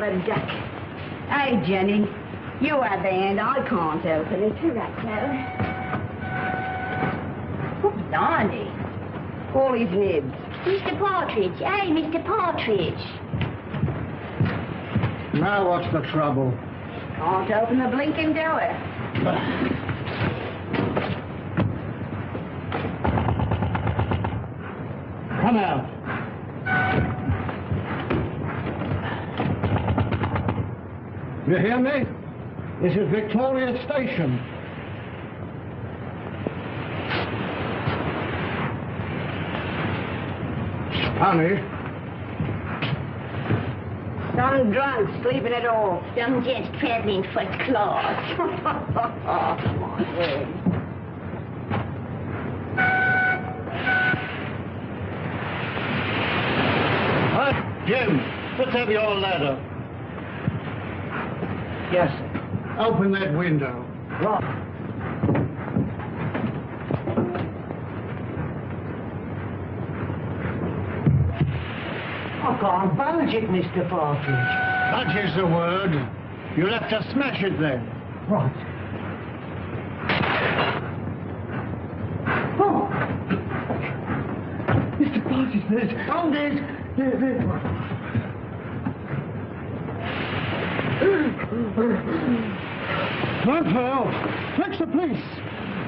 a duck. Hey, Jenny, you have the hand. I can't open it. Oh, blimey. All his nibs. Mr. Partridge. Hey, Mr. Partridge. Now what's the trouble? Can't open the blinking door. Come out. You hear me? This is Victoria Station. Honey. Some drunk sleeping it off. Some gents traveling first class. Come on, Ed. Jim, let's have your ladder. Yes, sir. Open that window. Right. I can't budge it, Mr. Partridge. Budge is the word. You'll have to smash it then. Right. Oh! Mr. Partridge, there's... Oh, there's one. Run for help. Fetch the police.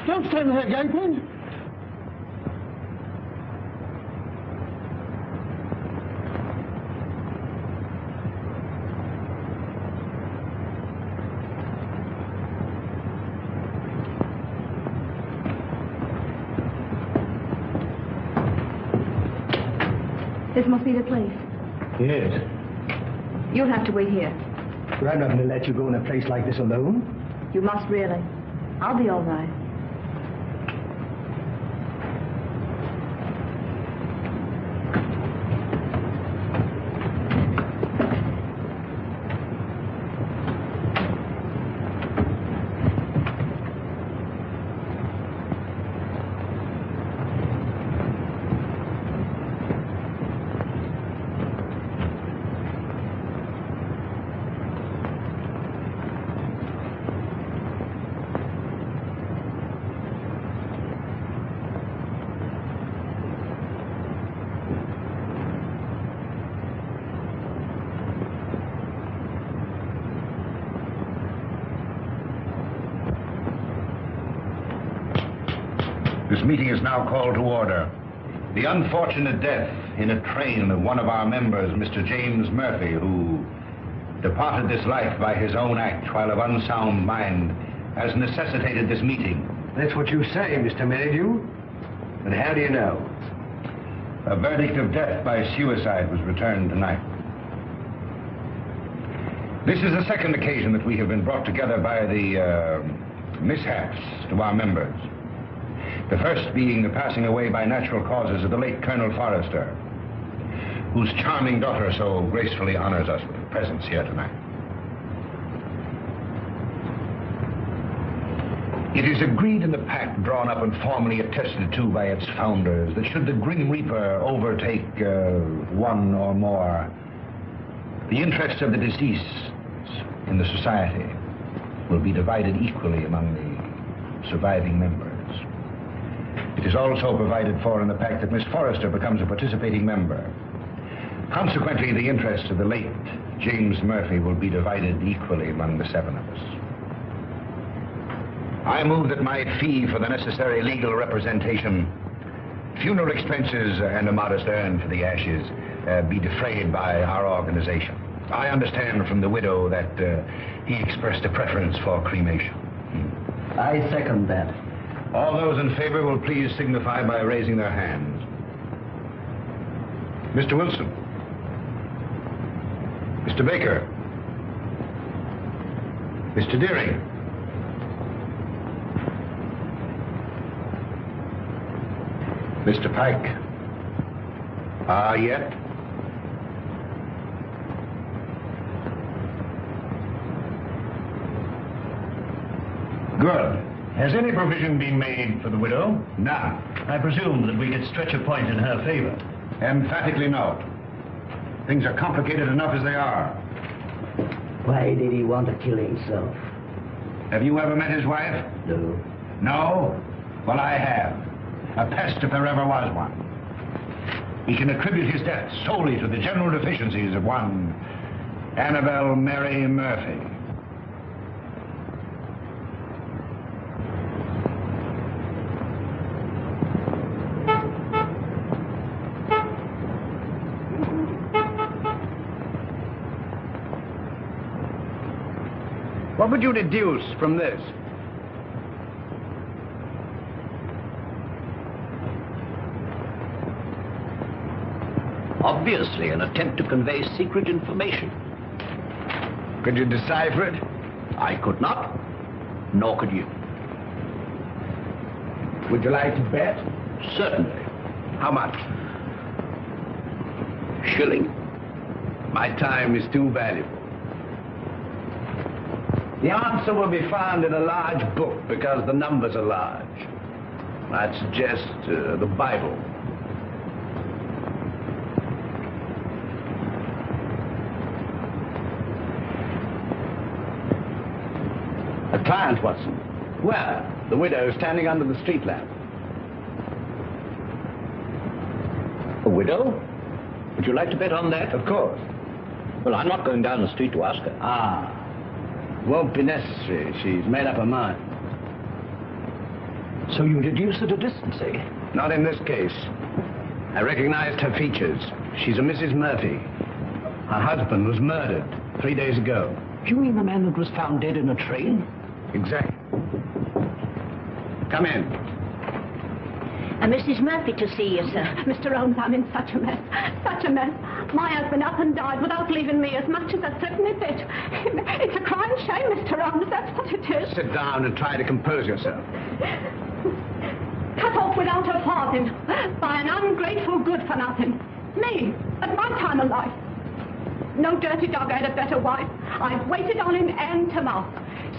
Don't stand there gaping. This must be the place. Yes. You'll have to wait here. But I'm not going to let you go in a place like this alone. You must really. I'll be all right. This meeting is now called to order. The unfortunate death in a train of one of our members, Mr. James Murphy, who departed this life by his own act while of unsound mind, has necessitated this meeting. That's what you say, Mr. Merridew. But how do you know? A verdict of death by suicide was returned tonight. This is the second occasion that we have been brought together by the mishaps to our members. The first being the passing away by natural causes of the late Colonel Forrester, whose charming daughter so gracefully honors us with her presence here tonight. It is agreed in the pact drawn up and formally attested to by its founders that should the Grim Reaper overtake one or more, the interests of the deceased in the society will be divided equally among the surviving members. It is also provided for in the pact that Miss Forrester becomes a participating member. Consequently, the interests of the late James Murphy will be divided equally among the seven of us. I move that my fee for the necessary legal representation, funeral expenses, and a modest urn for the ashes be defrayed by our organization. I understand from the widow that he expressed a preference for cremation. I second that. All those in favor will please signify by raising their hands. Mr. Wilson. Mr. Baker. Mr. Deering. Mr. Pike. Yet? Good. Has any provision been made for the widow? None. I presume that we could stretch a point in her favor. Emphatically no. Things are complicated enough as they are. Why did he want to kill himself? Have you ever met his wife? No. No? Well, I have. A pest if there ever was one. He can attribute his death solely to the general deficiencies of one Annabel Mary Murphy. What would you deduce from this? Obviously, an attempt to convey secret information. Could you decipher it? I could not, nor could you. Would you like to bet? Certainly. How much? Shilling. My time is too valuable. The answer will be found in a large book because the numbers are large. I'd suggest the Bible. A client, Watson. Where? The widow standing under the street lamp. A widow? Would you like to bet on that? Of course. Well, I'm not going down the street to ask her. Ah. Won't be necessary. She's made up her mind. So you deduce at a distance, eh? Not in this case. I recognized her features. She's a Mrs. Murphy. Her husband was murdered 3 days ago. You mean the man that was found dead in a train? Exactly. Come in. Mrs. Murphy to see you, sir. Mr. Holmes, I'm in such a mess. Such a mess. My husband up and died without leaving me as much as a threepenny bit. It's a crying shame, Mr. Holmes. That's what it is. Sit down and try to compose yourself. Cut off without a farthing by an ungrateful good-for-nothing. Me, at my time of life. No dirty dog had a better wife. I've waited on him hand to mouth.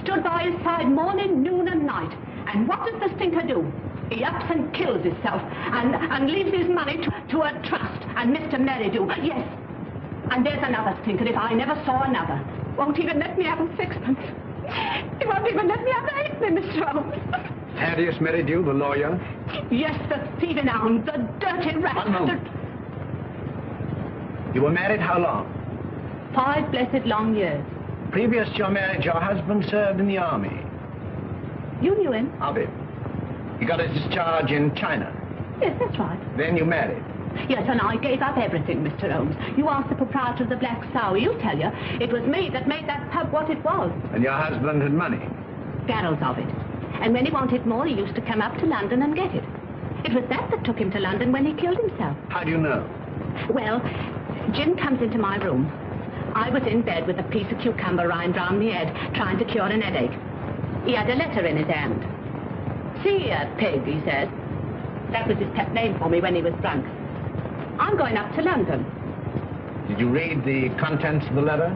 Stood by his side morning, noon and night. And what does the stinker do? He ups and kills himself and leaves his money to a trust. And Mr. Merridew, yes. And there's another stinker if I never saw another. Won't even let me have a sixpence. He won't even let me have a halfpenny, Mr. Holmes. Thaddeus Merridew, the lawyer? Yes, the thieving hound, the dirty rat. 1 moment. You were married how long? 5 blessed long years. Previous to your marriage, your husband served in the army. You knew him? Of it. He got his discharge in China. Yes, that's right. Then you married. Yes, and I gave up everything, Mr. Holmes. You asked the proprietor of the Black Sow. He'll tell you. It was me that made that pub what it was. And your husband had money. Barrels of it. And when he wanted more, he used to come up to London and get it. It was that took him to London when he killed himself. How do you know? Well, Jim comes into my room. I was in bed with a piece of cucumber rind round my head, trying to cure an headache. He had a letter in his hand. See here, pig, he says. That was his pet name for me when he was drunk. I'm going up to London. Did you read the contents of the letter?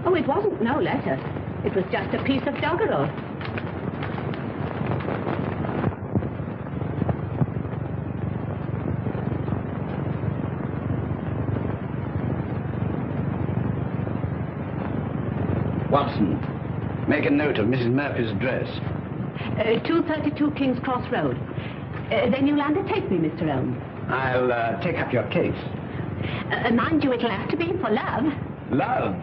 Oh, it wasn't no letter. It was just a piece of doggerel. Watson, make a note of Mrs. Murphy's address. 232 King's Cross Road. Then you'll undertake me, Mr. Holmes. I'll take up your case. Mind you, it'll have to be for love. Love?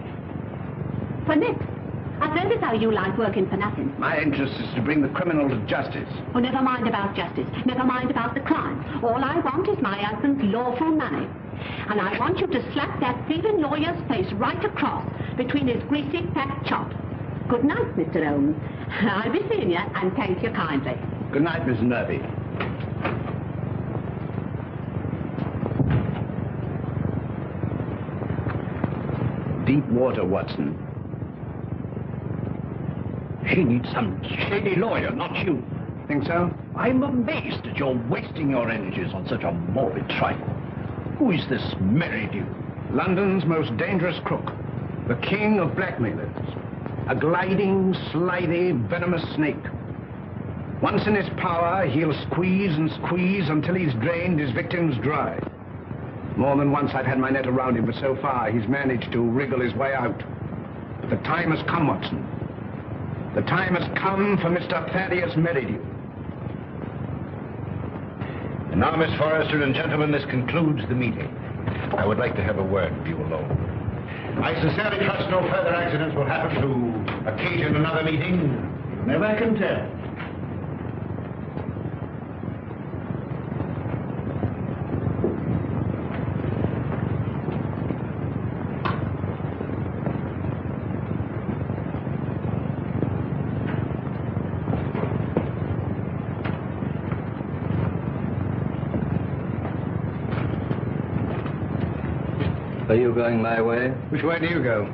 For Nick. I've heard as how you like working for nothing. My interest is to bring the criminal to justice. Oh, never mind about justice. Never mind about the crime. All I want is my husband's lawful money. And I want you to slap that thieving lawyer's face right across between his greasy fat chops. Good night, Mr. Holmes. I'll be seeing you, and thank you kindly. Good night, Miss Murphy. Deep water, Watson. She needs some shady lawyer, not you. Think so? I'm amazed that you're wasting your energies on such a morbid trifle. Who is this Merridew? London's most dangerous crook. The king of blackmailers. A gliding, slithy, venomous snake. Once in his power, he'll squeeze and squeeze until he's drained his victims dry. More than once I've had my net around him, but so far he's managed to wriggle his way out. The time has come, Watson. The time has come for Mr. Thaddeus Merridew. And now, Miss Forrester and gentlemen, this concludes the meeting. I would like to have a word with you alone. I sincerely trust no further accidents will happen to occasion another meeting. Never can tell. Are you going my way? Which way do you go?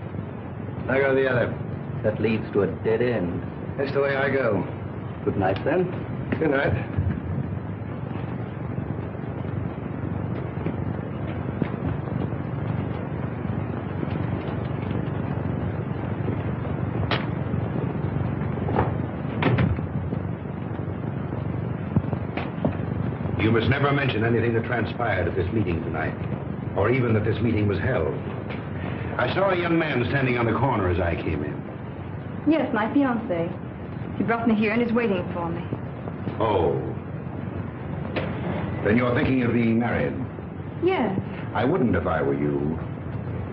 I go the other. That leads to a dead end. That's the way I go. Good night, then. Good night. You must never mention anything that transpired at this meeting tonight, or even that this meeting was held. I saw a young man standing on the corner as I came in. Yes, my fiancé. He brought me here and is waiting for me. Oh. Then you're thinking of being married? Yes. I wouldn't if I were you.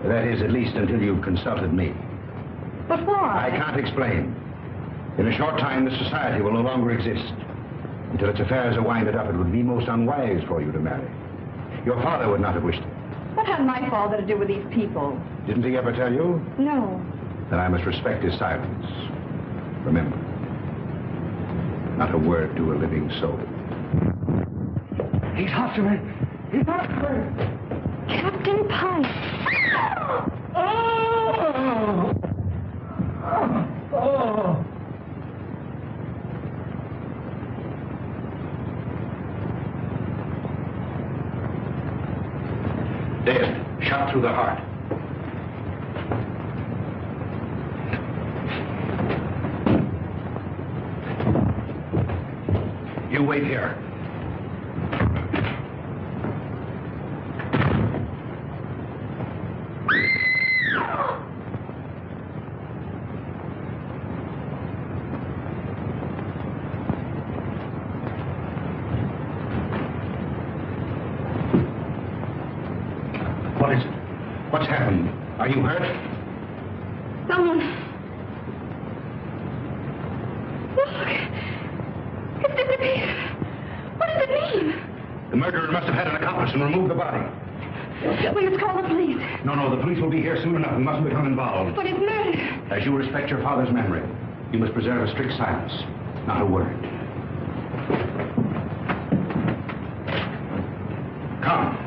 That is, at least until you've consulted me. But why? I can't explain. In a short time, this society will no longer exist. Until its affairs are winded up, it would be most unwise for you to marry. Your father would not have wished it. What had my father to do with these people? Didn't he ever tell you? No. Then I must respect his silence. Remember, not a word to a living soul. He's after me. He's after me. Captain Pike. Oh! Oh! Dead, shot through the heart. You wait here. What is it? What's happened? Are you hurt? Someone. Look. It's disappeared. What does it mean? The murderer must have had an accomplice and removed the body. We must call the police. No, the police will be here soon enough. We mustn't become involved. But it's murder. As you respect your father's memory, you must preserve a strict silence. Not a word. Come.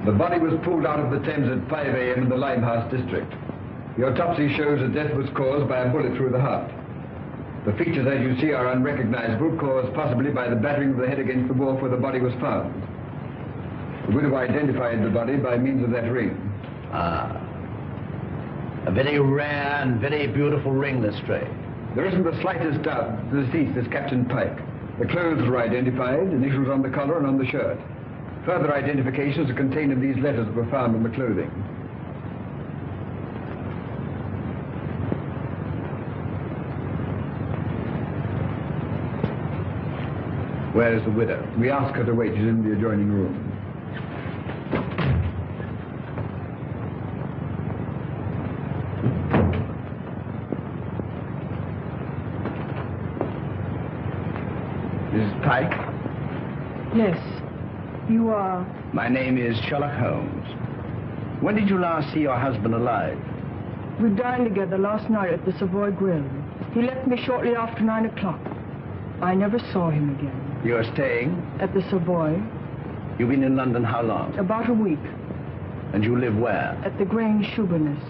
The body was pulled out of the Thames at 5 a.m. in the Limehouse district. The autopsy shows that death was caused by a bullet through the heart. The features, as you see, are unrecognizable, caused possibly by the battering of the head against the wall where the body was found. The widow identified the body by means of that ring. Ah. A very rare and very beautiful ring, Lestrade. There isn't the slightest doubt the deceased is Captain Pike. The clothes were identified, initials on the collar and on the shirt. Further identifications are contained in these letters that were found in the clothing. Where is the widow? We asked her to wait. She's in the adjoining room. Mrs. Pike? Yes. You are? My name is Sherlock Holmes. When did you last see your husband alive? We dined together last night at the Savoy Grill. He left me shortly after 9 o'clock. I never saw him again. You're staying? At the Savoy. You've been in London how long? About a week. And you live where? At the Grange Shoeburyness.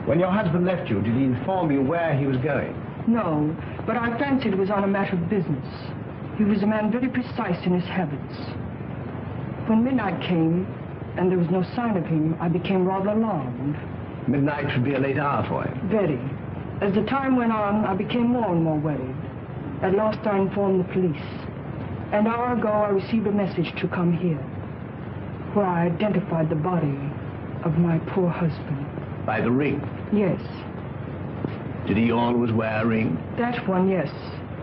When your husband left you, did he inform you where he was going? No, but I fancied it was on a matter of business. He was a man very precise in his habits. When midnight came, and there was no sign of him, I became rather alarmed. Midnight should be a late hour for him. Very. As the time went on, I became more and more worried. At last I informed the police. An hour ago, I received a message to come here. where I identified the body of my poor husband. By the ring? Yes. Did he always wear a ring? That one, yes.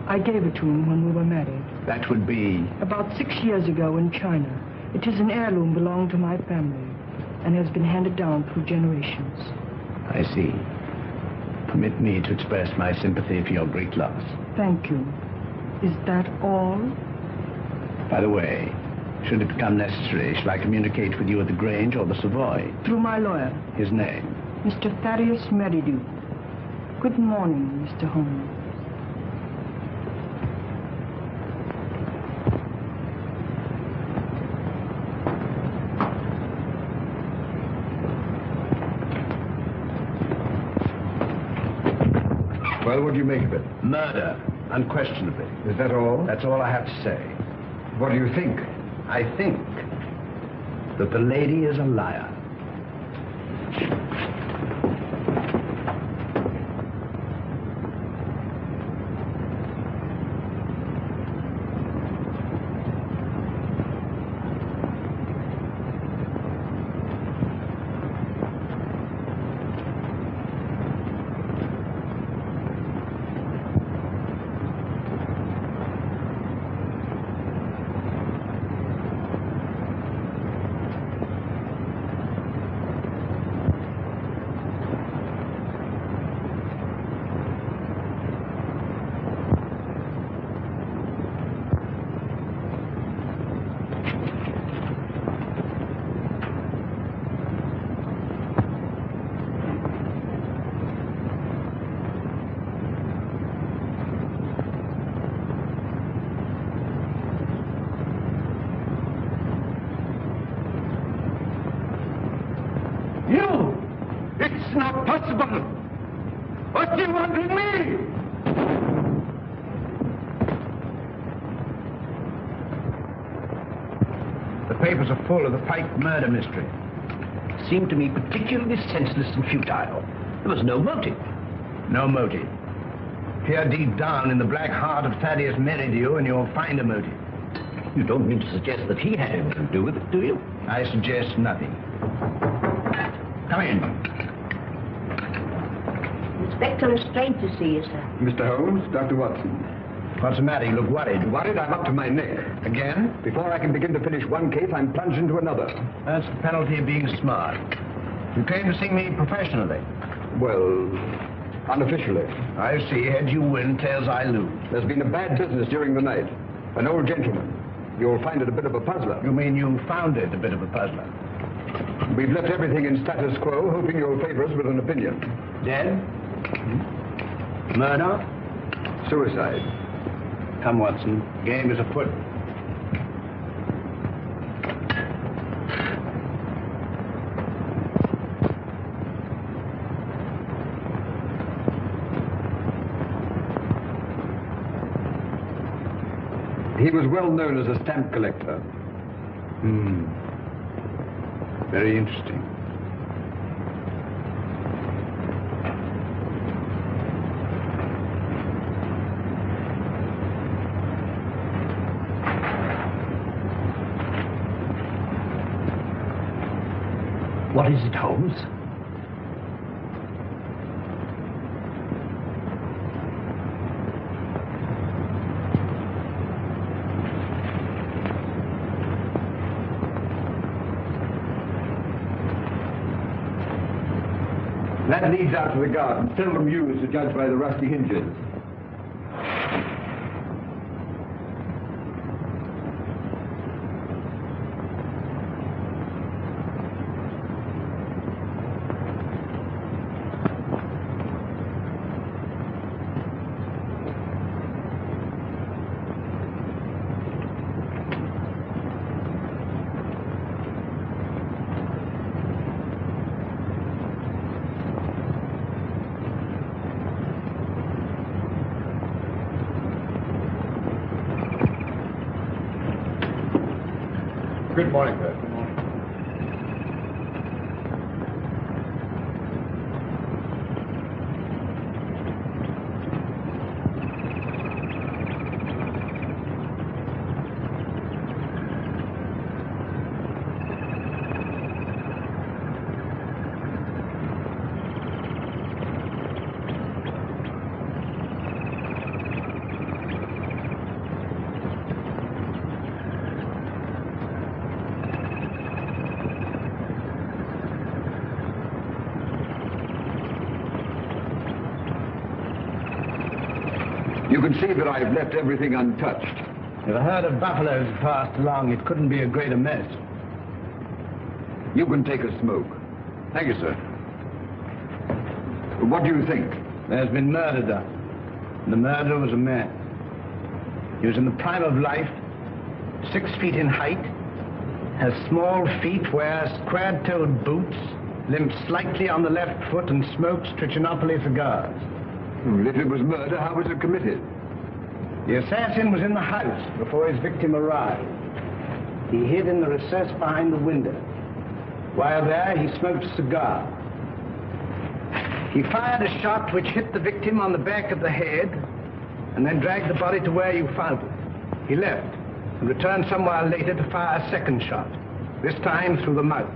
I gave it to him when we were married. That would be... About 6 years ago in China. It is an heirloom belonging to my family and has been handed down through generations. I see. Permit me to express my sympathy for your great loss. Thank you. Is that all? By the way, should it become necessary, shall I communicate with you at the Grange or the Savoy? Through my lawyer. His name? Mr. Thaddeus Merridew. Good morning, Mr. Holmes. Well, what do you make of it? Murder, unquestionably. Is that all? That's all I have to say. What do you think? I think that the lady is a liar. It's not possible! What do you want with me? The papers are full of the Pike murder mystery. It seemed to me particularly senseless and futile. There was no motive. No motive. Peer deep down in the black heart of Thaddeus Merridew and you'll find a motive. You don't mean to suggest that he had anything to do with it, do you? I suggest nothing. Come in. Inspector, it's strange to see you, sir. Mr. Holmes, Dr. Watson. What's the matter? You look worried. Worried? I'm up to my neck. Again? Before I can begin to finish one case, I'm plunged into another. That's the penalty of being smart. You came to see me professionally. Well, unofficially. I see. Heads you win, tails I lose. There's been a bad business during the night. An old gentleman. You'll find it a bit of a puzzler. You mean you found it a bit of a puzzler? We've left everything in status quo, hoping you'll favor us with an opinion. Dead? Murder? Suicide. Come, Watson. Game is afoot. He was well known as a stamp collector. Very interesting. What is it, Holmes? That leads out to the garden, seldom used to judge by the rusty hinges. Good morning, Bert. Good morning. You can see that I've left everything untouched. If a herd of buffaloes passed along, it couldn't be a greater mess. You can take a smoke. Thank you, sir. What do you think? There's been murder done. And the murderer was a man. He was in the prime of life, 6 feet in height, has small feet, wears square-toed boots, limps slightly on the left foot, and smokes Trichinopoly cigars. Well, if it was murder, how was it committed? The assassin was in the house before his victim arrived. He hid in the recess behind the window. While there, he smoked a cigar. He fired a shot which hit the victim on the back of the head and then dragged the body to where you found it. He left and returned some while later to fire a second shot, this time through the mouth.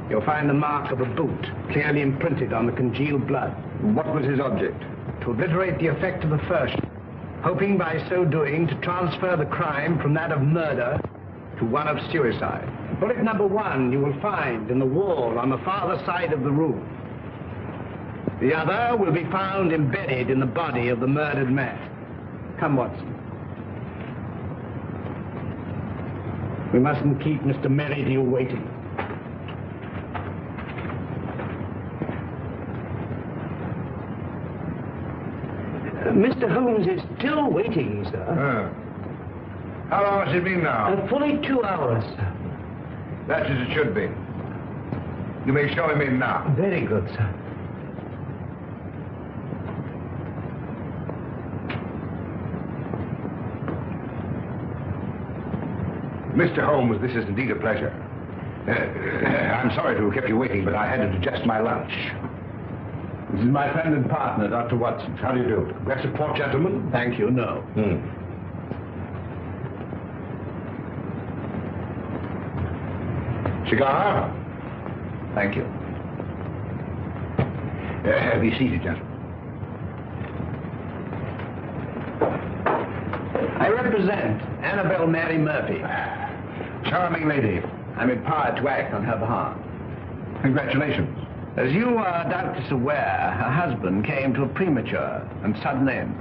You'll find the mark of a boot clearly imprinted on the congealed blood. What was his object? To obliterate the effect of the first, hoping by so doing to transfer the crime from that of murder to one of suicide. Bullet number 1 you will find in the wall on the farther side of the room. The other will be found embedded in the body of the murdered man. Come, Watson. We mustn't keep Mr. Merridew waiting. Mr. Holmes is still waiting, sir. How long has it been now? Fully 2 hours, sir. That's as it should be. You may show him in now. Very good, sir. Mr. Holmes, this is indeed a pleasure. I'm sorry to have kept you waiting, but I had to digest my lunch. This is my friend and partner, Dr. Watson. How do you do? Glass of port, gentlemen? Thank you, no. Cigar? Thank you. Be seated, gentlemen. I represent Annabelle Mary Murphy. Charming lady. I'm empowered to act on her behalf. Congratulations. As you are doubtless aware, her husband came to a premature and sudden end.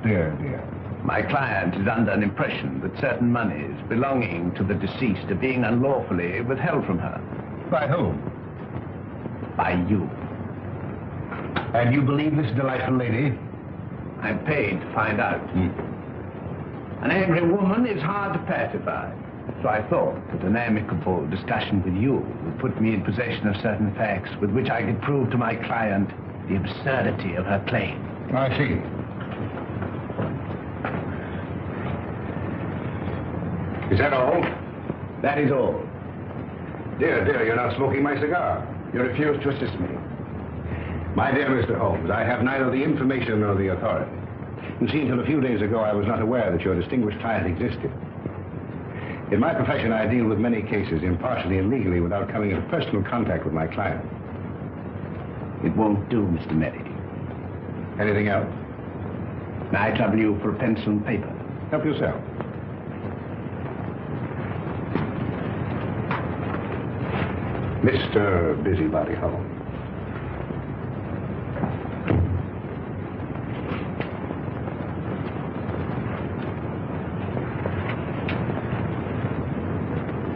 Dear, dear. My client is under an impression that certain monies belonging to the deceased are being unlawfully withheld from her. By whom? By you. And you believe this delightful lady? I'm paid to find out. An angry woman is hard to pacify. So I thought that an amicable discussion with you would put me in possession of certain facts with which I could prove to my client the absurdity of her claim. I see. Is that all? That is all. Dear, dear, you're not smoking my cigar. You refuse to assist me. My dear Mr. Holmes, I have neither the information nor the authority. You see, until a few days ago, I was not aware that your distinguished client existed. In my profession, I deal with many cases, impartially and legally, without coming into personal contact with my client. It won't do, Mr. Merridew. Anything else? May I trouble you for a pencil and paper? Help yourself. Mr. Busybody Holmes.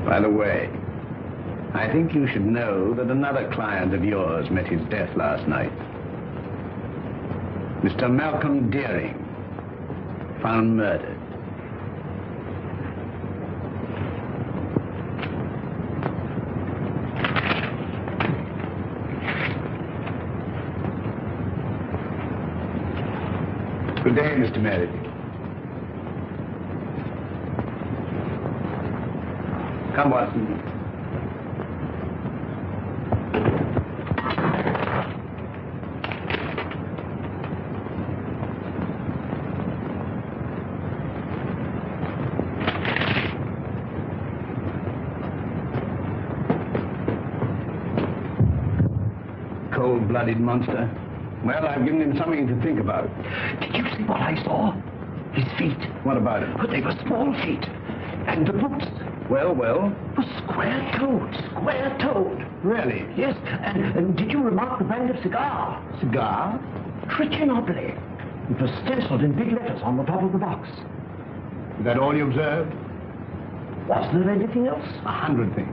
By the way, I think you should know that another client of yours met his death last night. Mr. Malcolm Deering, found murdered. Good day, Mr. Merridew. Come, Watson. Cold-blooded monster. Well, I've given him something to think about. Did you see what I saw? His feet. What about it? But they were small feet. And the boots Well? were square-toed. Square-toed. Really? Yes. And did you remark the brand of cigar? Cigar? Trichinopoly. It was stenciled in big letters on the top of the box. Is that all you observed? Was there anything else? 100 things.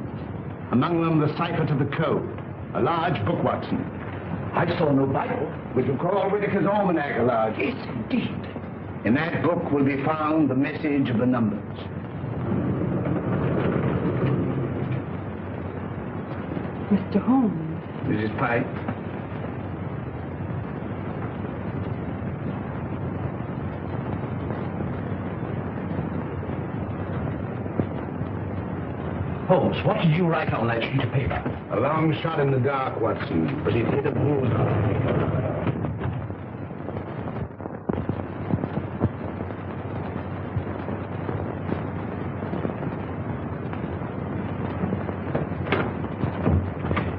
Among them, the cipher to the code. A large book, Watson. I saw no Bible. Which will call Whitaker's Almanac a large. Yes, indeed. In that book will be found the message of the numbers. Mr. Holmes. Mrs. Pike? Holmes, what did you write on that sheet of paper? A long shot in the dark, Watson, but it hit a bullseye.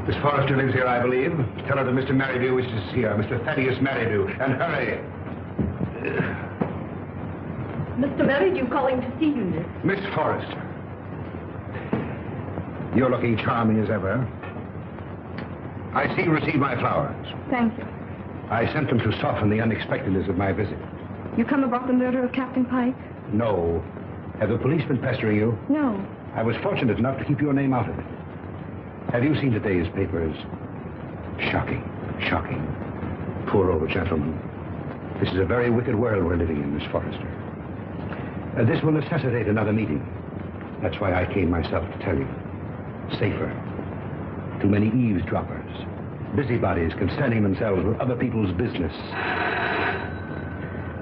Miss Forrester lives here, I believe. Tell her that Mr. Merridew wishes to see her, Mr. Thaddeus Merridew, and hurry. Mr. Merridew calling to see you, Miss. Miss Forrester. You're looking charming as ever. I see you received my flowers. Thank you. I sent them to soften the unexpectedness of my visit. You come about the murder of Captain Pike? No. Have the police been pestering you? No. I was fortunate enough to keep your name out of it. Have you seen today's papers? Shocking. Shocking. Poor old gentleman. This is a very wicked world we're living in, Miss Forrester. This will necessitate another meeting. That's why I came myself to tell you. Safer. Too many eavesdroppers. Busybodies concerning themselves with other people's business.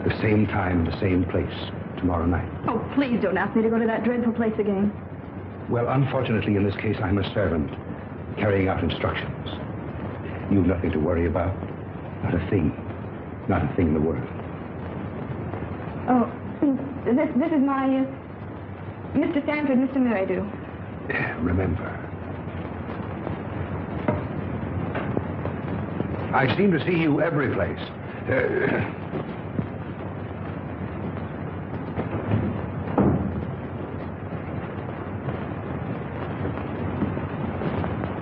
The same time, the same place, tomorrow night. Oh, please don't ask me to go to that dreadful place again. Well, unfortunately, in this case, I'm a servant, carrying out instructions. You've nothing to worry about. Not a thing. Not a thing in the world. Oh, this is my, Mr. Stanford, Mr. Merridew. Remember. I seem to see you every place.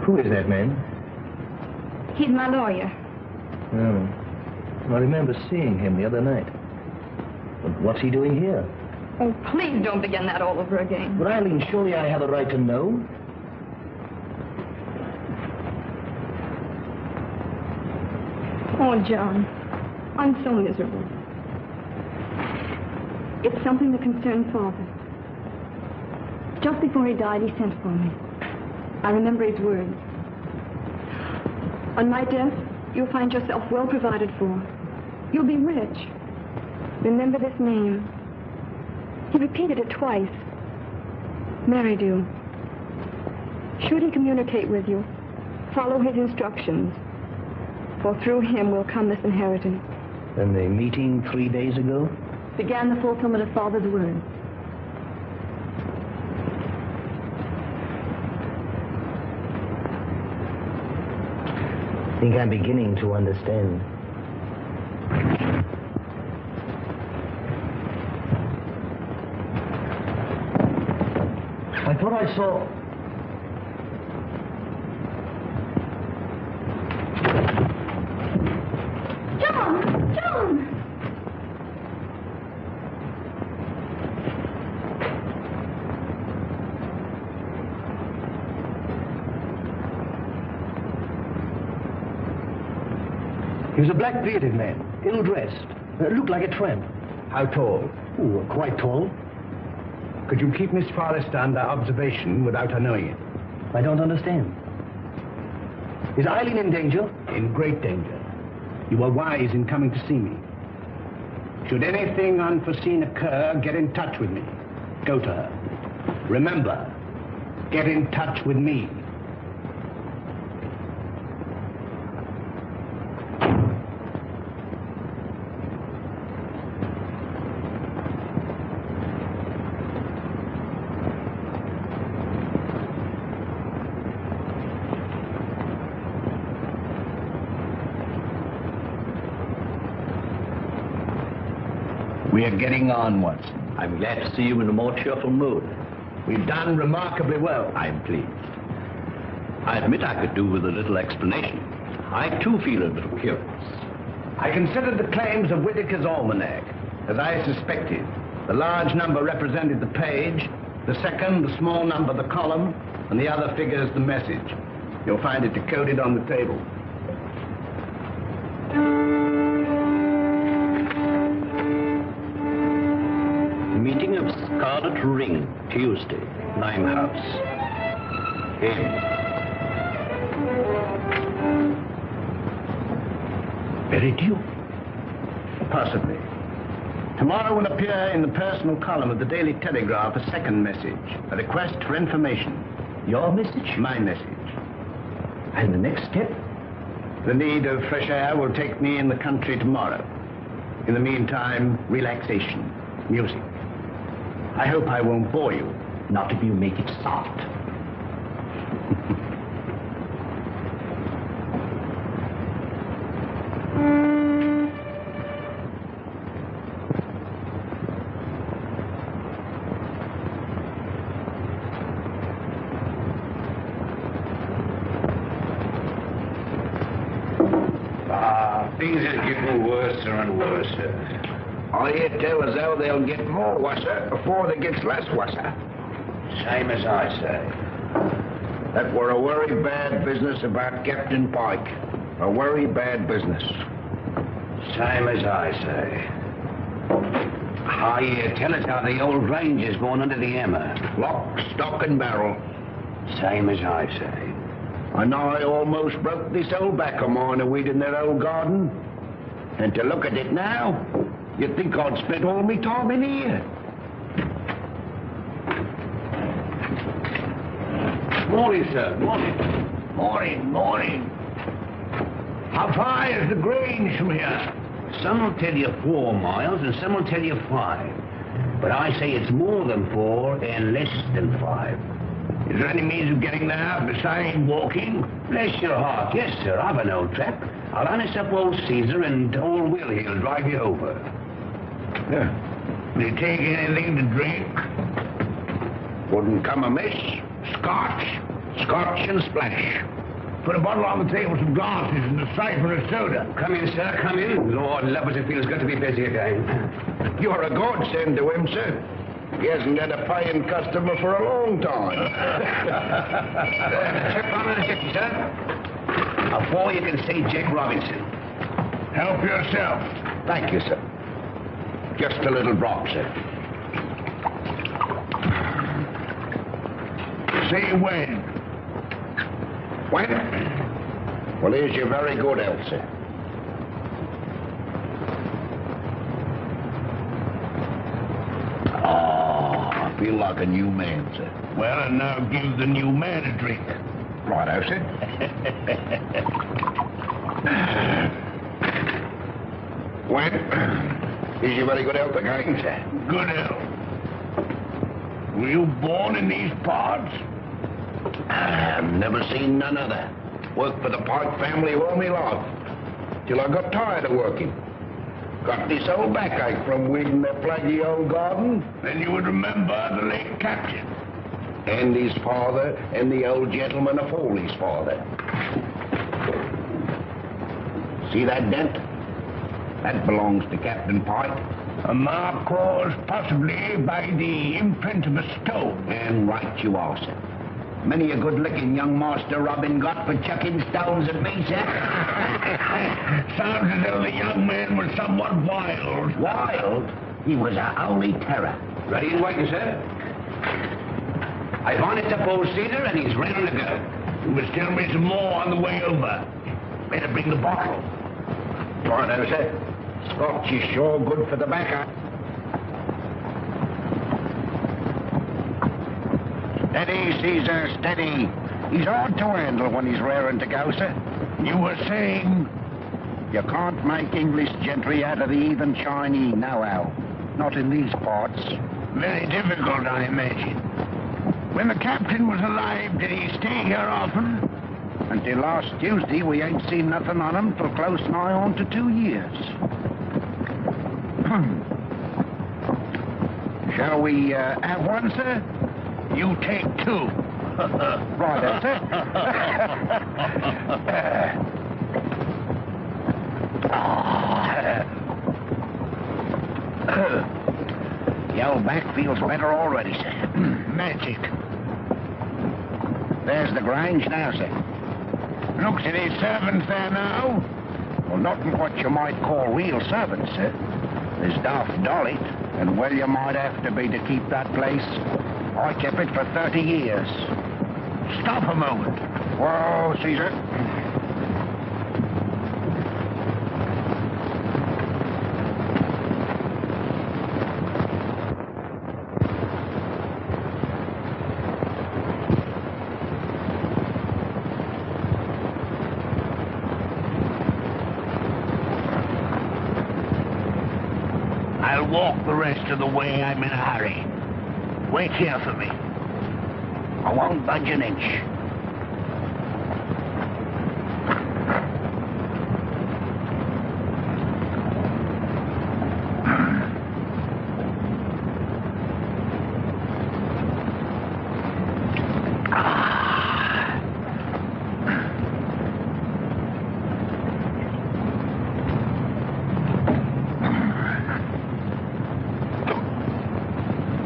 Who is that man? He's my lawyer. Oh. I remember seeing him the other night. But what's he doing here? Oh, please don't begin that all over again. But Eileen, surely I have a right to know. Oh, John, I'm so miserable. It's something that concerns Father. Just before he died, he sent for me. I remember his words. On my death, you'll find yourself well provided for. You'll be rich. Remember this name. He repeated it twice. Merridew. Should he communicate with you, follow his instructions. For through him will come this inheritance. And the meeting 3 days ago? Began the fulfillment of Father's words. I think I'm beginning to understand. I thought I saw... John! He was a black-bearded man, ill-dressed, looked like a tramp. How tall? Oh, quite tall. Could you keep Miss Forrester under observation without her knowing it? I don't understand. Is Eileen in danger? In great danger. You were wise in coming to see me. Should anything unforeseen occur, get in touch with me. Go to her. Remember, get in touch with me. We are getting on, Watson. I'm glad to see you in a more cheerful mood. We've done remarkably well. I'm pleased. I admit I could do with a little explanation. I, too, feel a little curious. I considered the claims of Whitaker's almanac. As I suspected, the large number represented the page, the second, the small number, the column, and the other figures, the message. You'll find it decoded on the table. Meeting of Scarlet Ring, Tuesday, Limehouse. M. Very possibly. Tomorrow will appear in the personal column of the Daily Telegraph a second message, a request for information. Your message? My message. And the next step? The need of fresh air will take me in the country tomorrow. In the meantime, relaxation, music. I hope I won't bore you. Not if you make it soft. Things are getting worse and worse. I hear tell as how they'll get more worser before they gets less worser. Same as I say. That were a very bad business about Captain Pike. A very bad business. Same as I say. I hear tell us how the old ranger's gone under the hammer. Lock, stock, and barrel. Same as I say. And I almost broke this old back of mine a weed in that old garden. And to look at it now, you'd think I'd spent all my time in here. Morning, sir. Morning. Morning. How far is the Grange from here? Some will tell you 4 miles and some will tell you 5. But I say it's more than 4 and less than 5. Is there any means of getting there besides walking? Bless your heart. Yes, sir. I've an old trap. I'll harness up old Caesar and old Will he'll drive you over. Will you take anything to drink? Wouldn't come amiss. Scotch and splash. Put a bottle on the table, some glasses, and a siphon of soda. Come in, sir. Come in. Lord love us, it feels good to be busy again. You're a godsend to him, sir. He hasn't had a paying customer for a long time. Chip on the hip, sir. Before you can see Jack Robinson. Help yourself. Thank you, sir. Just a little drop, sir. Say when. When? Well, here's your very good health, sir. I feel like a new man, sir. Well, and now give the new man a drink. Righto, sir. When? Is your very good health again, sir? Good health. Were you born in these parts? I've never seen none other. Worked for the Pike family all my life. Till I got tired of working. Got this old backache from weeding that plaggy old garden. Then you would remember the late captain. And his father, and the old gentleman afore his father. See that dent? That belongs to Captain Pike. A mark caused possibly by the imprint of a stone. And right you are, sir. Many a good licking young Master Robin got for chucking stones at me, sir. Sounds as though the young man was somewhat wild. Wild? He was a holy terror. Ready and waiting, sir. I've harnessed up old Caesar and he's ready to go. You must tell me some more on the way over. Better bring the bottle. Righto, sir. Scotch is sure good for the backer. Steady, Caesar, steady. He's hard to handle when he's raring to go, sir. You were saying? You can't make English gentry out of the heathen Chinese, nohow. Not in these parts. Very difficult, I imagine. When the captain was alive, did he stay here often? Until last Tuesday, we ain't seen nothing on him till close nigh on to 2 years. Shall we have one, sir? You take 2. Right, sir. Ah. back feels better already, sir. Magic. There's the Grange now, sir. Looks at his servants there now. Well, not what you might call real servants, sir. There's Daft Dolly, and well you might have to be to keep that place. I kept it for 30 years. Stop a moment. Whoa, Caesar. I'll walk the rest of the way. I'm in a hurry. Wait here for me. I won't budge an inch.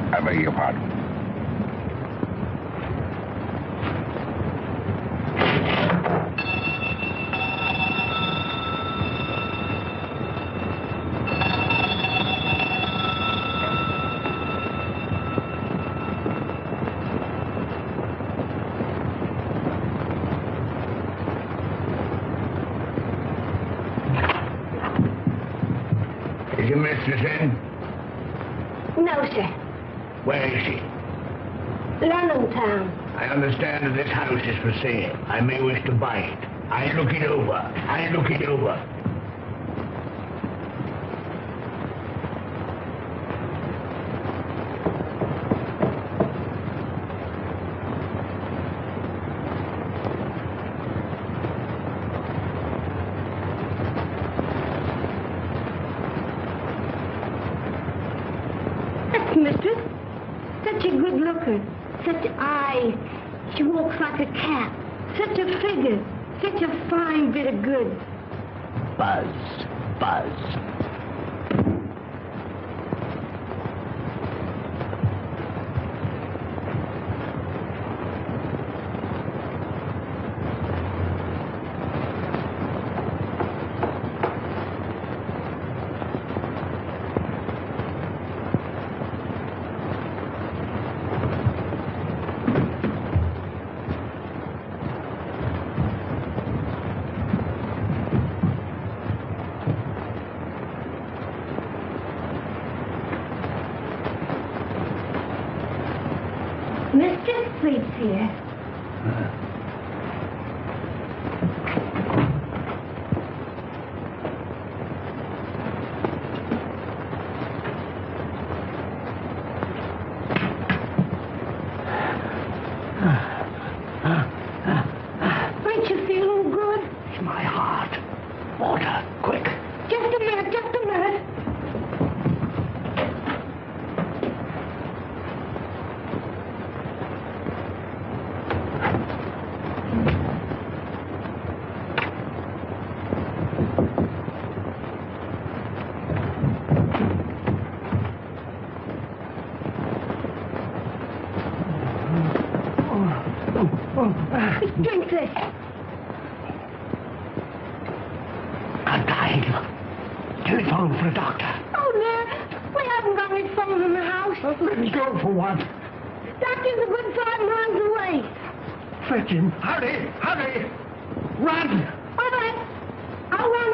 I beg your pardon. Is your mistress in? No, sir. Where is she? London town. I understand that this house is for sale. I may wish to buy it. I look it over. That's mistress. Such a good looker. Such eyes. She walks like a cat. Such a figure. Such a fine bit of goods. Buzz. Mistress sleeps here. Ain't you feeling good? It's my heart. Water, quick. Just a minute. Drink this. I'm dying. Telephone for a doctor. Oh, no. We haven't got any phone in the house. Let me go for one. Doctor's a good 5 miles away. Fetch him. Hurry. Run. All right. I'll run.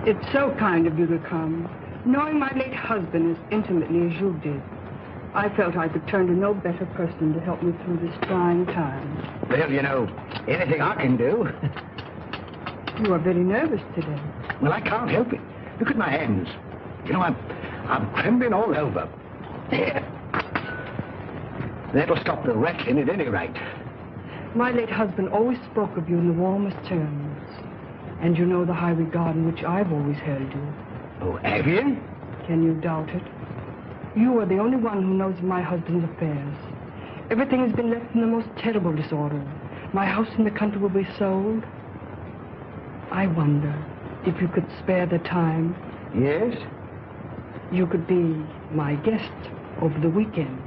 It's so kind of you to come. Knowing my late husband as intimately as you did, I felt I could turn to no better person to help me through this trying time. Well, you know, anything I can do. You are very nervous today. Well, I can't help it. Look at my hands. You know, I'm trembling all over. There. That'll stop the rattling at any rate. My late husband always spoke of you in the warmest terms. And you know the high regard in which I've always held you. Oh, have you? Can you doubt it? You are the only one who knows of my husband's affairs. Everything has been left in the most terrible disorder. My house in the country will be sold. I wonder if you could spare the time. Yes? You could be my guest over the weekend.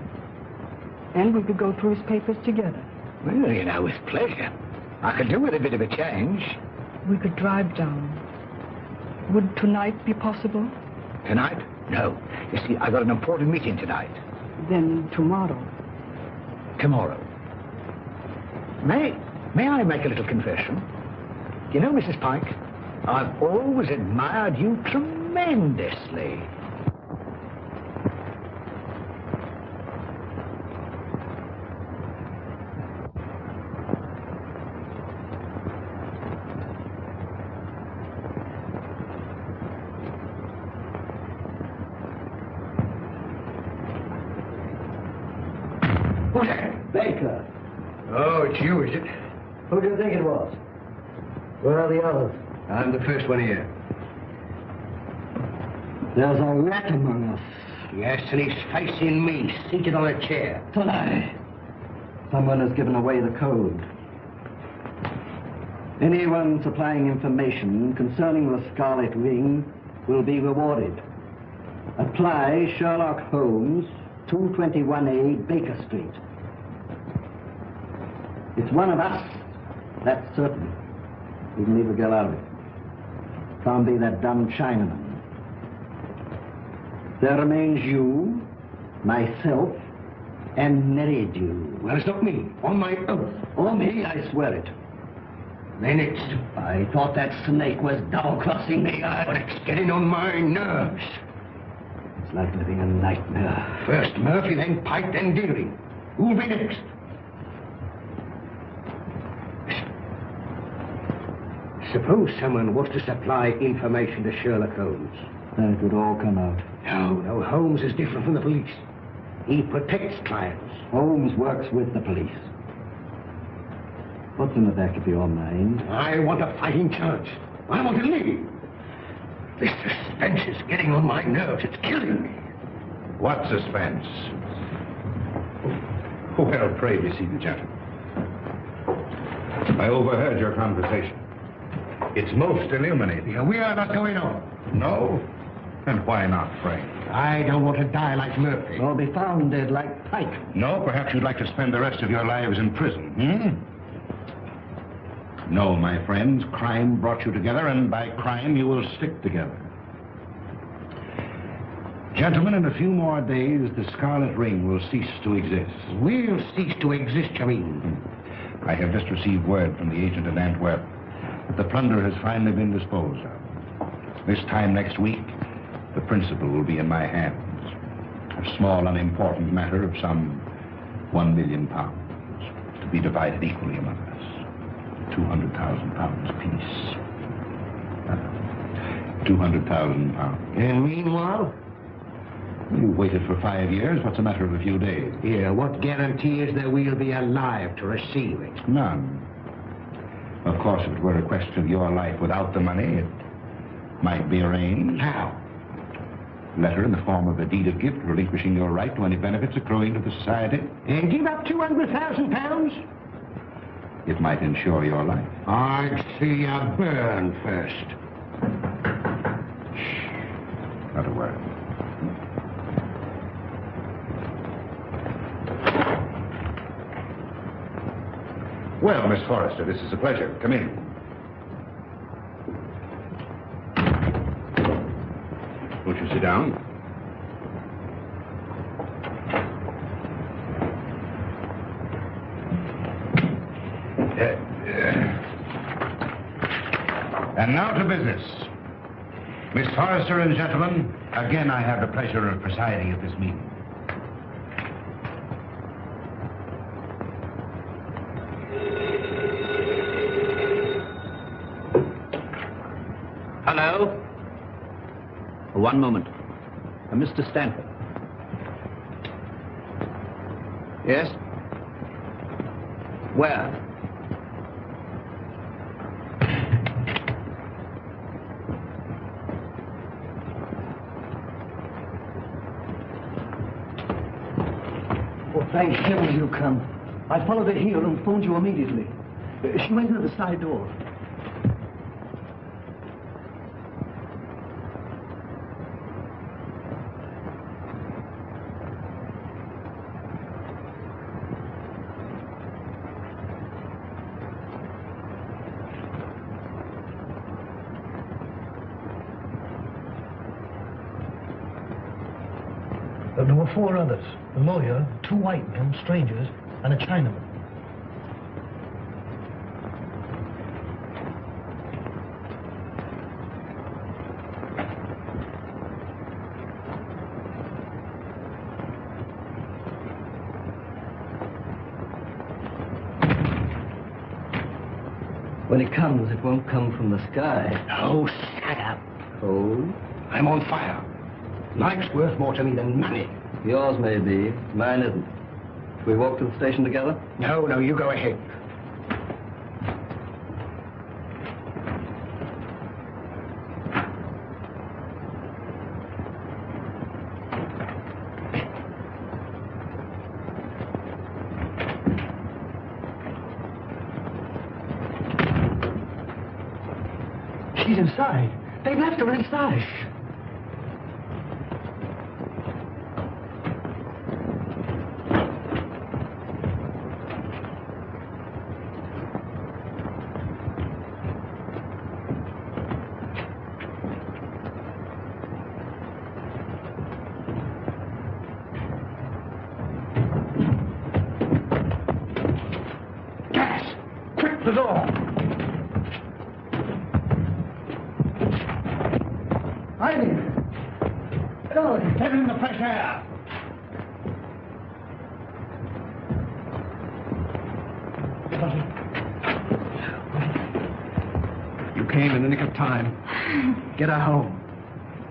And we could go through his papers together. Well, you know, with pleasure. I could do with a bit of a change. We could drive down. Would tonight be possible? Tonight? No. You see, I've got an important meeting tonight. Then tomorrow. Tomorrow. May I make a little confession? You know, Mrs. Pike, I've always admired you tremendously. Baker. Oh, it's you, is it? Who do you think it was? Where are the others? I'm the first one here. There's a rat among us. Yes, and he's facing me, seated on a chair. Tonight. Someone has given away the code. Anyone supplying information concerning the Scarlet Ring will be rewarded. Apply Sherlock Holmes, 221A Baker Street. It's one of us, that's certain. We can leave a girl out of it. Can't be that dumb Chinaman. There remains you, myself, and Meridew. Well, it's not me. On my oath. Or me, I swear it. Then it's... I thought that snake was double-crossing me. But it's getting on my nerves. It's like living a nightmare. First Murphy, then Pike, then Deering. Who'll be next? Suppose someone was to supply information to Sherlock Holmes. Then it would all come out. No, Holmes is different from the police. He protects clients. Holmes works with the police. What's in the back of your mind? I want a fighting chance. I want to leave. This suspense is getting on my nerves. It's killing me. What suspense? Well, pray be seated, gentlemen. I overheard your conversation. It's most illuminating. We are not going on. No? And why not, Frank? I don't want to die like Murphy. Or be found dead like Pike. No, perhaps you'd like to spend the rest of your lives in prison, No, my friends, crime brought you together, and by crime you will stick together. Gentlemen, in a few more days, the Scarlet Ring will cease to exist. We'll cease to exist, you mean? I have just received word from the agent in Antwerp that the plunder has finally been disposed of. This time next week, the principal will be in my hands. A small, unimportant matter of some £1 million, to be divided equally among us. £200,000 apiece. £200,000. And meanwhile? You waited for 5 years. What's a matter of a few days? Yeah, what guarantee is there we'll be alive to receive it? None. Of course, if it were a question of your life without the money, it might be arranged. How? Letter in the form of a deed of gift relinquishing your right to any benefits accruing to the society. And give up £200,000? It might ensure your life. I'd see you burn first. Shh. Not a word. Well, Miss Forrester, this is a pleasure. Come in. Won't you sit down? And now to business. Miss Forrester and gentlemen, again I have the pleasure of presiding at this meeting. Hello? One moment. Mr. Stanford. Yes? Where? Oh, thank heaven you come. I followed her here and phoned you immediately. She went into the side door. There were 4 others. A lawyer, 2 white men, strangers, and a Chinaman. When it comes, it won't come from the sky. Oh, shut up. Oh? I'm on fire. Life's worth more to me than money. Yours may be. Mine isn't. Shall we walk to the station together? No, you go ahead. She's inside. They've left her inside. Gas! Quick, the door! Get in the fresh air! You came in the nick of time. Get her home.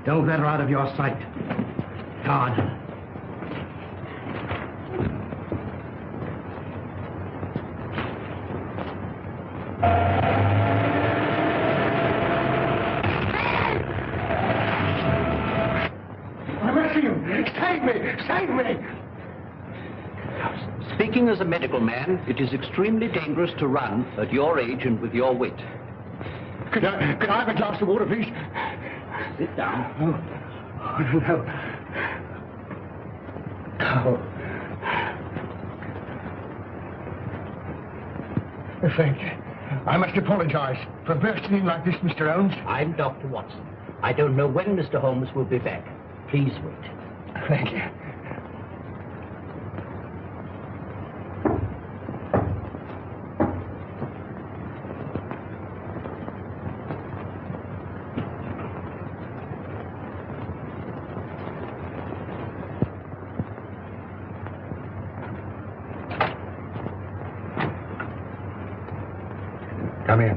Don't let her out of your sight. God. Save me! Speaking as a medical man, it is extremely dangerous to run at your age and with your wit. Could I have a glass of water, please? Sit down. No. Oh, thank you. I must apologize for bursting in like this, Mr. Holmes. I'm Dr. Watson. I don't know when Mr. Holmes will be back. Please wait. Thank you. Come in.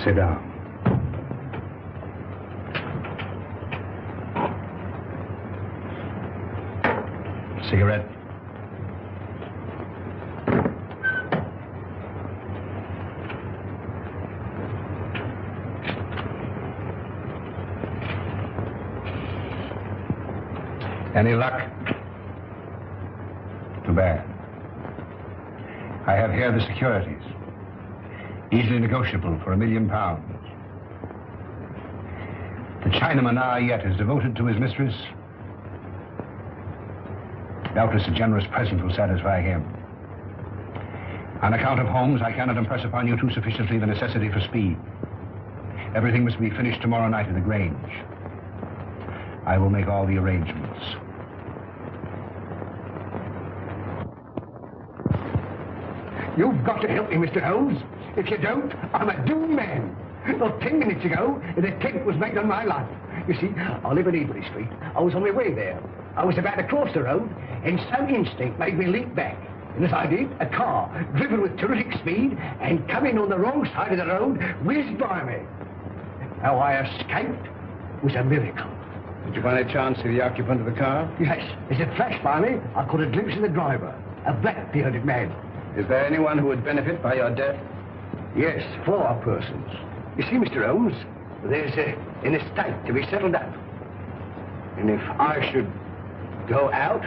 Sit down. Cigarette? Any luck? Too bad. I have here the securities. Easily negotiable for £1 million. The Chinaman now yet is devoted to his mistress. Doubtless a generous present will satisfy him. On account of Holmes, I cannot impress upon you too sufficiently the necessity for speed. Everything must be finished tomorrow night at the Grange. I will make all the arrangements. You've got to help me, Mr. Holmes. If you don't, I'm a doomed man. Not 10 minutes ago, an attempt was made on my life. You see, I live in Ebury Street. I was on my way there. I was about to cross the road, and some instinct made me leap back. And as I did, a car, driven with terrific speed and coming on the wrong side of the road, whizzed by me. How I escaped was a miracle. Did you by any chance see the occupant of the car? Yes, as it flashed by me, I caught a glimpse of the driver, a black-bearded man. Is there anyone who would benefit by your death? Yes, 4 persons. You see, Mr. Holmes, there's an estate to be settled up. And if I should go out,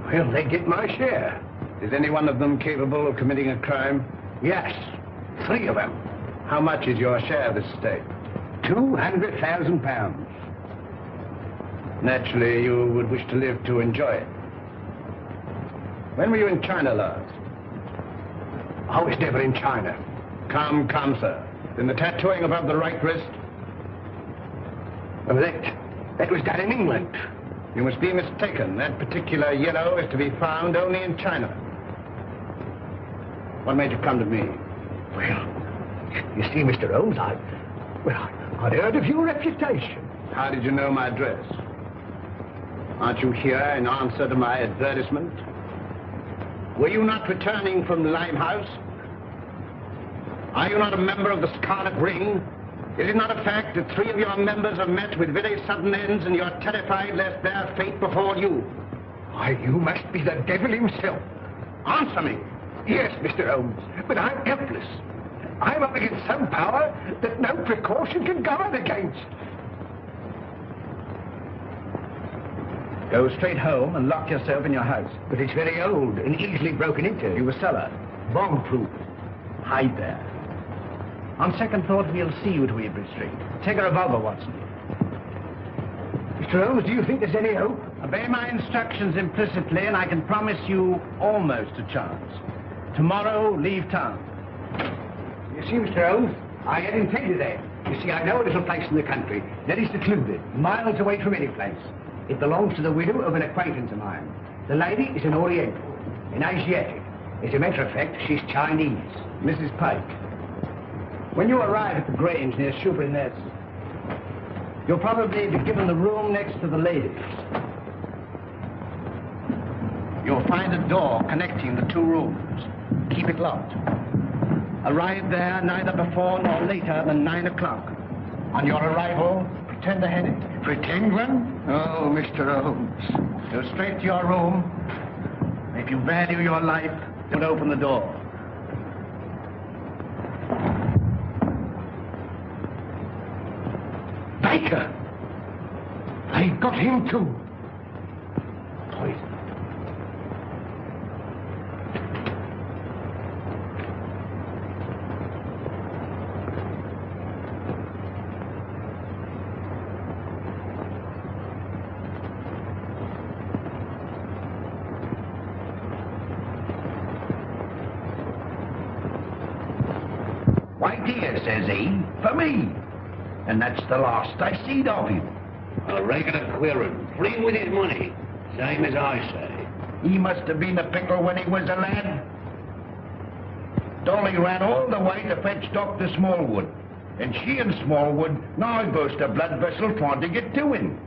well, they get my share. Is any one of them capable of committing a crime? Yes, 3 of them. How much is your share of this estate? £200,000. Naturally, you would wish to live to enjoy it. When were you in China last? I was never in China. Come, sir. Then the tattooing above the right wrist? Oh, that was done in England. You must be mistaken. That particular yellow is to be found only in China. What made you come to me? Well, you see, Mr. Holmes, I'd heard of your reputation. How did you know my address? Aren't you here in answer to my advertisement? Were you not returning from Limehouse? Are you not a member of the Scarlet Ring? Is it not a fact that 3 of your members have met with very sudden ends and you're terrified lest their fate befall you? Why, you must be the devil himself. Answer me. Yes, Mr. Holmes, but I'm helpless. I'm up against some power that no precaution can guard against. Go straight home and lock yourself in your house. But it's very old and easily broken into. You a cellar. Bomb-proof. Hide there. On second thought, we'll see you to Ebury Street. Take a revolver, Watson. Mr. Holmes, do you think there's any hope? Obey my instructions implicitly, and I can promise you almost a chance. Tomorrow, leave town. You see, Mr. Holmes, I had intended that. You see, I know a little place in the country that is secluded, miles away from any place. It belongs to the widow of an acquaintance of mine. The lady is an Oriental, an Asiatic. As a matter of fact, she's Chinese. Mrs. Pike. When you arrive at the Grange near Shoebury Nest, you'll probably be given the room next to the ladies. You'll find a door connecting the 2 rooms. Keep it locked. Arrive there neither before nor later than 9 o'clock. On your arrival, pretend a headache. Pretend one? Oh, Mr. Holmes. Go straight to your room. If you value your life, don't open the door. Baker! They got him too. Poison. Why, dear, says he, for me. And that's the last I seed of him. A regular queer un, free with his money, same as I say. He must have been a pickle when he was a lad. Dolly ran all the way to fetch Dr. Smallwood. And she and Smallwood now burst a blood vessel trying to get to him.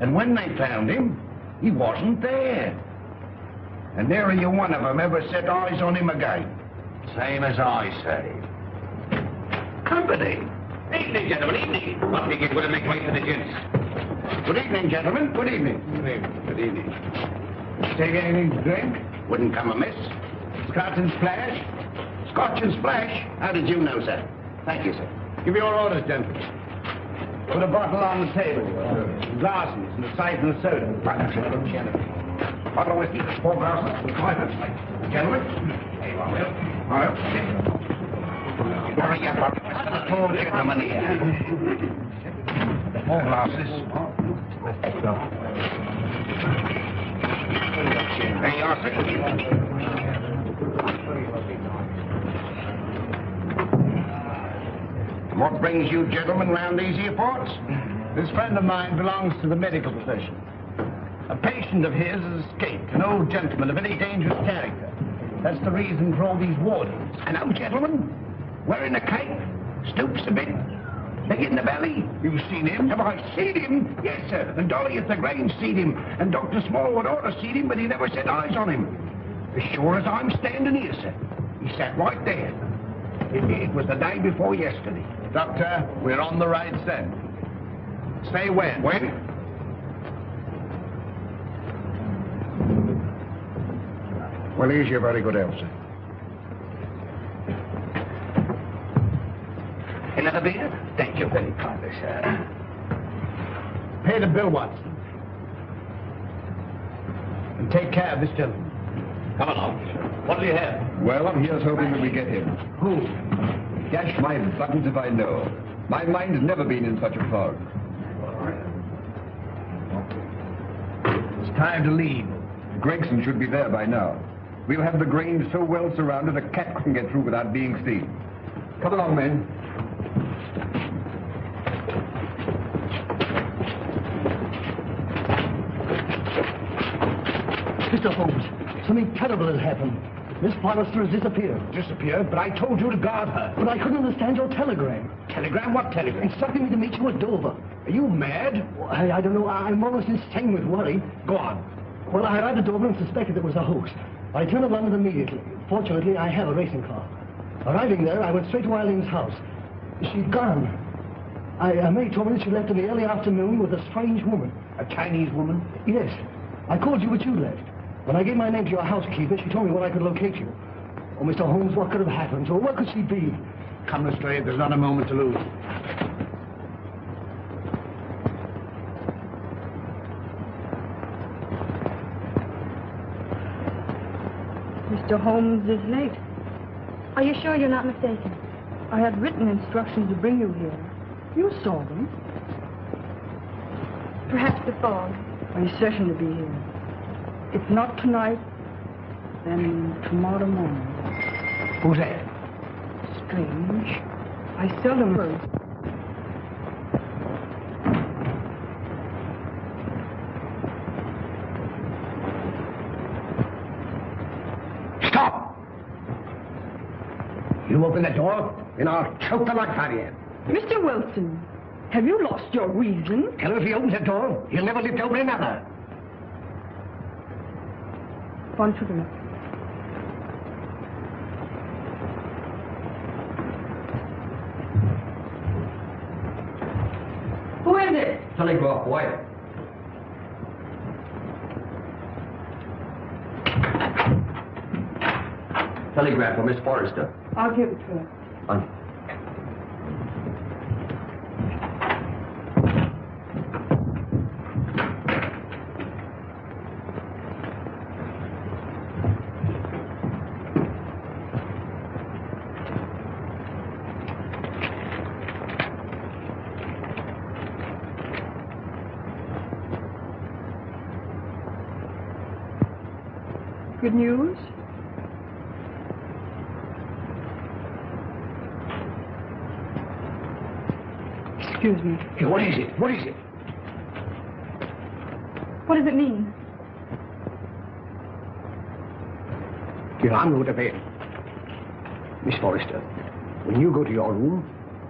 And when they found him, he wasn't there. And nary a one of them ever set eyes on him again. Same as I say. Company. Evening, gentlemen, evening. What think it would make way for the gents? Good evening, gentlemen. Good evening. Good evening. Good evening. Take anything to drink? Wouldn't come amiss. Scotch and splash? Scotch and splash? How did you know, sir? Thank you, sir. Give your orders, gentlemen. Put a bottle on the table. Glasses and a siphon of soda. Bottle of whiskey, 4 glasses, 5 minutes. Gentlemen? There you are, Will. All right. Hurry up. Get the money here. 4 glasses. There you are, sir. What brings you gentlemen round these here parts? This friend of mine belongs to the medical profession. A patient of his has escaped, an old gentleman of very dangerous character. That's the reason for all these wardings. An old gentleman? Wearing a cape? Stoops a bit? Big in the belly? You've seen him? Have I seen him? Yes, sir. And Dolly at the Grange seen him. And Dr. Smallwood ought to seen him, but he never set eyes on him. As sure as I'm standing here, sir. He sat right there. It was the day before yesterday. Doctor, we're on the right scent. Say when? When? Well, here's your very good health, sir. Another beer? Thank you very kindly, sir. Pay the bill, Watson. And take care of this gentleman. Come along. What do you have? Well, I'm here's hoping that we get him. Who? Dash my buttons if I know. My mind has never been in such a fog. It's time to leave. Gregson should be there by now. We'll have the Grange so well surrounded a cat couldn't get through without being seen. Come along, men. Mr. Holmes, something terrible has happened. Miss Forrester has disappeared. Disappeared? But I told you to guard her. But I couldn't understand your telegram. Telegram? What telegram? Instructing me to meet you at Dover. Are you mad? I don't know. I'm almost insane with worry. Go on. Well, I arrived at Dover and suspected it was a hoax. I returned to London immediately. Fortunately, I have a racing car. Arriving there, I went straight to Eileen's house. She'd gone. Mary told me that she left in the early afternoon with a strange woman. A Chinese woman? Yes. I called you, but you left. When I gave my name to your housekeeper, she told me where I could locate you. Oh, Mr. Holmes, what could have happened to her? Where could she be? Come, Lestrade. There's not a moment to lose. Mr. Holmes is late. Are you sure you're not mistaken? I had written instructions to bring you here. You saw them. Perhaps the fog. Are you certain to be here? If not tonight, then tomorrow morning. Who's that? Strange. I seldom heard. Stop! You open the door, and I'll choke the life out of you. Mr. Wilson, have you lost your reason? Tell him if he opens the door, he'll never live to open another. One to the left. Who is it? Telegraph, boy. Telegram for Miss Forrester. I'll give it to her. Good news? Excuse me. Hey, what is it? What is it? What does it mean? Here, I'm going to bed. Miss Forrester, when you go to your room,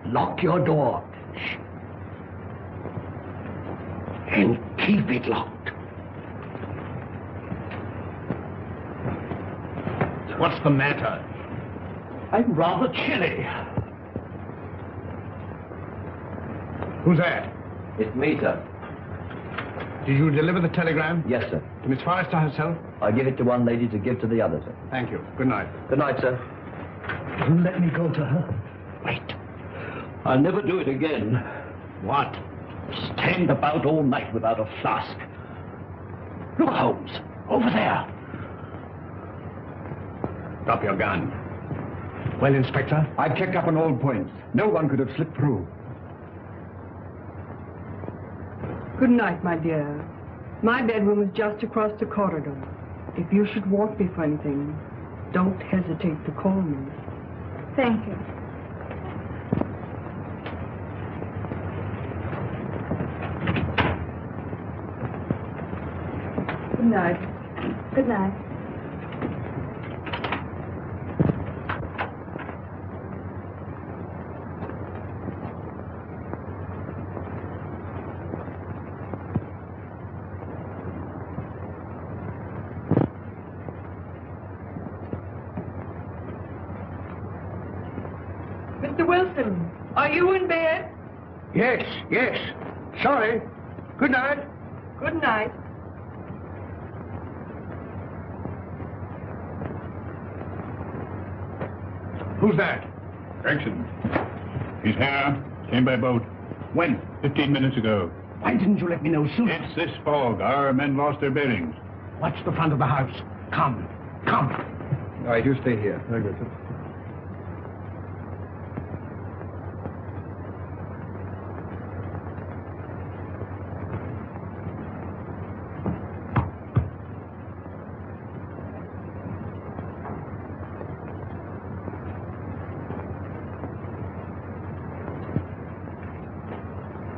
lock your door. Shh. And keep it locked. What's the matter? I'm rather chilly. Who's that? It's me, sir. Did you deliver the telegram? Yes, sir. To Miss Forrester herself? I give it to one lady to give to the other, sir. Thank you. Good night. Good night, sir. You let me go to her. Wait. I'll never do it again. What? Stand about all night without a flask. Look, Holmes, over there. Drop your gun. Well, Inspector? I've checked up on all points. No one could have slipped through. Good night, my dear. My bedroom is just across the corridor. If you should want me for anything, don't hesitate to call me. Thank you. night. Good night. Mr. Wilson, are you in bed? Yes, yes. Sorry. Good night. Good night. Who's that? Gregson. He's here. Came by boat. When? 15 minutes ago. Why didn't you let me know sooner? It's this fog. Our men lost their bearings. Watch the front of the house. Come. Come. All right, you stay here. Very good, sir.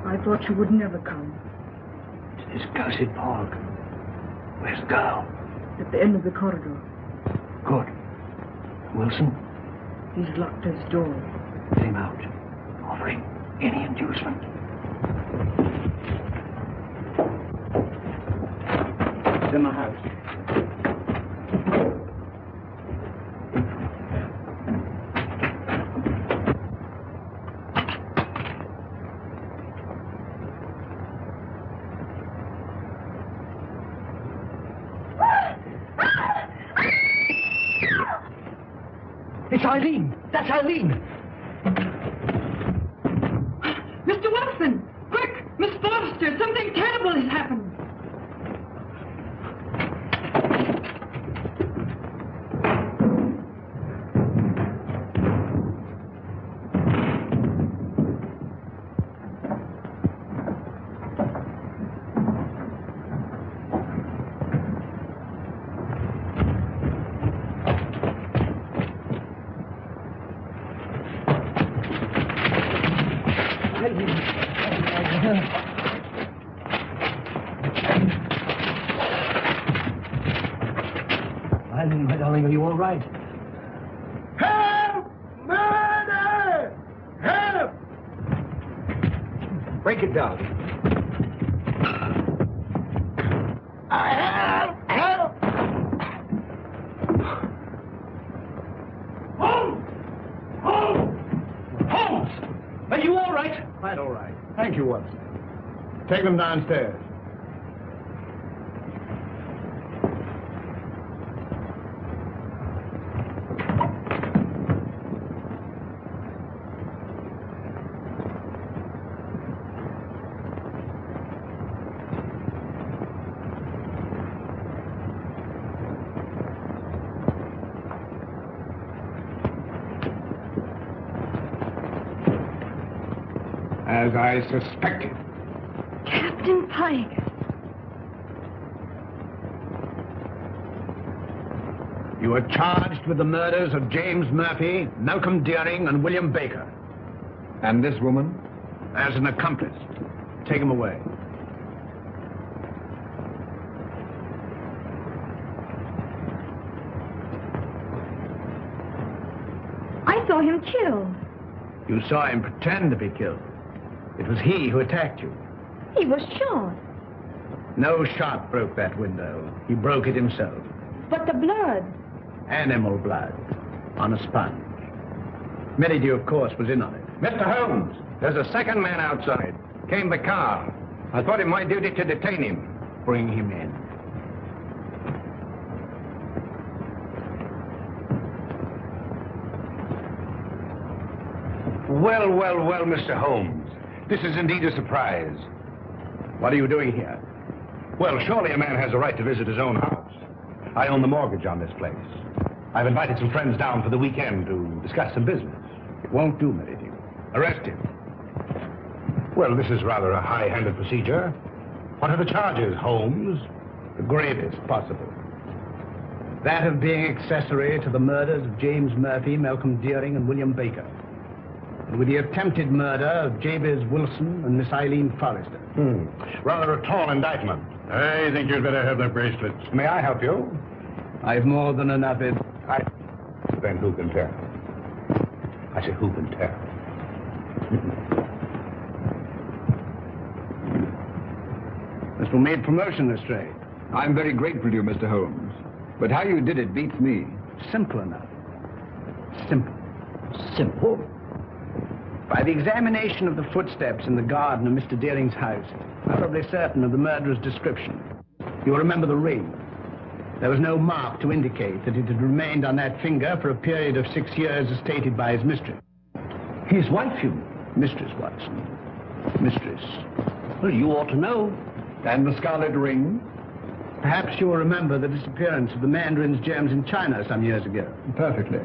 I thought you would never come. It's this cursed fog. Where's the girl? At the end of the corridor. Good. Wilson, He's locked his door. get him out. Offering any inducement. It's in the house. It's Eileen. That's Eileen. Mr. Wilson! Quick! Miss Foster! Something terrible has happened! Eileen, my darling, are you all right? Help! Murder! Help! Break it down. Help! Holmes! Holmes! Holmes! Are you all right? Quite all right. Thank you, Watson. Take them downstairs. As I suspected. Captain Pike. You are charged with the murders of James Murphy, Malcolm Deering, and William Baker. And this woman? As an accomplice. Take him away. I saw him killed. You saw him pretend to be killed. It was he who attacked you. He was shot. No shot broke that window. He broke it himself. But the blood. Animal blood. On a sponge. Merridew, of course, was in on it. Mr. Holmes, there's a second man outside. Came the car. I thought it my duty to detain him. Bring him in. Well, well, well, Mr. Holmes. This is indeed a surprise. What are you doing here? Well, surely a man has a right to visit his own house. I own the mortgage on this place. I've invited some friends down for the weekend to discuss some business. It won't do, Merridew. Arrest him. Well, this is rather a high-handed procedure. What are the charges, Holmes? The gravest possible. That of being accessory to the murders of James Murphy, Malcolm Deering, and William Baker. with the attempted murder of Jabez Wilson and Miss Eileen Forrester. Rather a tall indictment. I think you'd better have the bracelets. May I help you? I've more than enough. Then who can tell? I say, who can tell? This will make promotion, Lestrade. I'm very grateful to you, Mr. Holmes. But how you did it beats me. Simple enough. Simple. Simple. By the examination of the footsteps in the garden of Mr. Deering's house, probably certain of the murderer's description. You'll remember the ring. There was no mark to indicate that it had remained on that finger for a period of 6 years as stated by his mistress. His wife, you mean? Mistress Watson. Mistress. Well, you ought to know. And the scarlet ring? Perhaps you'll remember the disappearance of the mandarin's gems in China some years ago. Perfectly.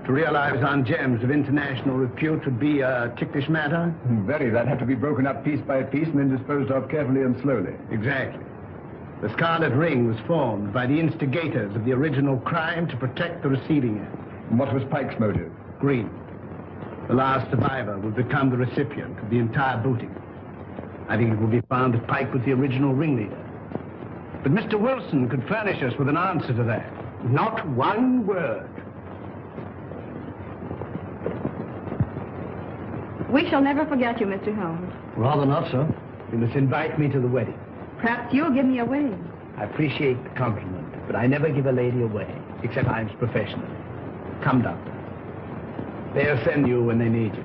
To realize on gems of international repute would be a ticklish matter? Very. That'd have to be broken up piece by piece and then disposed of carefully and slowly. Exactly. The scarlet ring was formed by the instigators of the original crime to protect the receiving end. And what was Pike's motive? Greed. The last survivor would become the recipient of the entire booty. I think it will be found that Pike was the original ringleader. But Mr. Wilson could furnish us with an answer to that. Not one word. We shall never forget you, Mr. Holmes. Rather not, sir. You must invite me to the wedding. Perhaps you'll give me away. I appreciate the compliment, but I never give a lady away, except I'm professional. Come, Doctor. They'll send you when they need you.